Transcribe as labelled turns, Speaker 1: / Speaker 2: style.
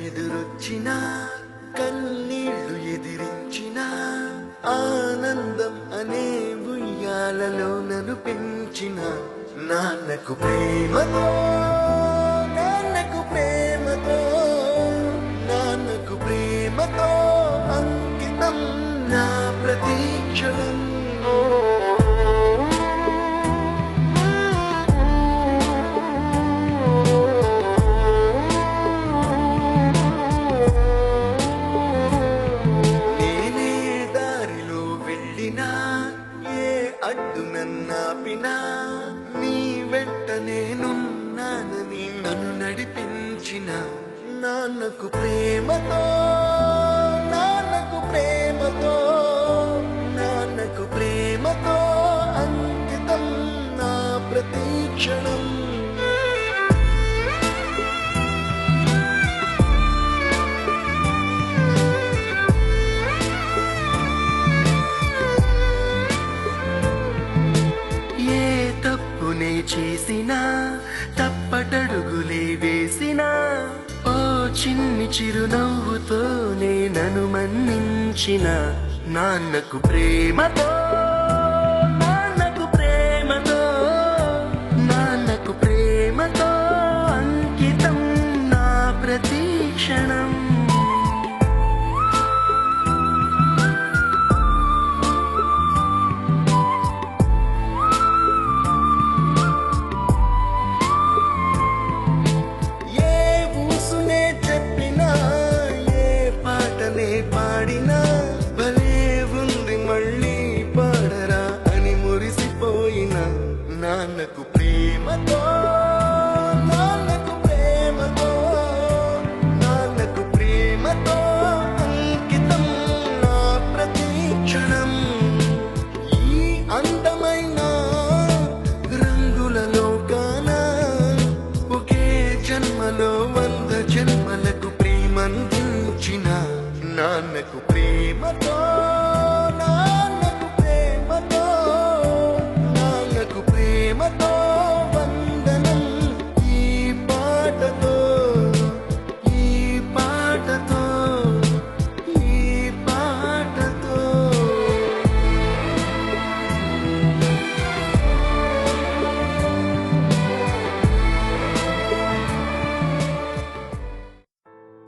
Speaker 1: కష్టమెదురొచ్చిన కన్నీళ్లు ఎదిరించిన ఆనందం అనే ఉయ్యాలలో నన్ను పెంచిన నాన్నకు ప్రేమతో నాన్నకు ప్రేమతో నాన్నకు ప్రేమతో అంకితం నా ప్రతీక్షణం. అడ్డు నన్నాపినా నీ వెంట నేనున్నానని నన్ను నడిపించిన నాన్నకు ప్రేమతో నాన్నకు ప్రేమతో నాన్నకు ప్రేమతో అంకితం నా ప్రతీక్షణం. చేసిన తప్పటడుగులే వేసిన ఓ చిన్ని చిరునవ్వుతోనే నన్ను మన్నించిన నాన్నకు ప్రేమతో నాన్నకు ప్రేమతో నాన్నకు ప్రేమతో అంకితం నా ప్రతీక్షణం. పాడినా భలే ఉంది మళ్ళీ పాడరా అని మురిసిపోయిన నాన్నకు ప్రేమతో నాన్నకు ప్రేమతో నాన్నకు ప్రేమతో అంకితం నా ప్రతీక్షణం. ఈ అందమైన రంగులలో కానా ఒకే జన్మలో 100 జన్మలకు ప్రేమందించిన నాన్నకు ప్రేమతో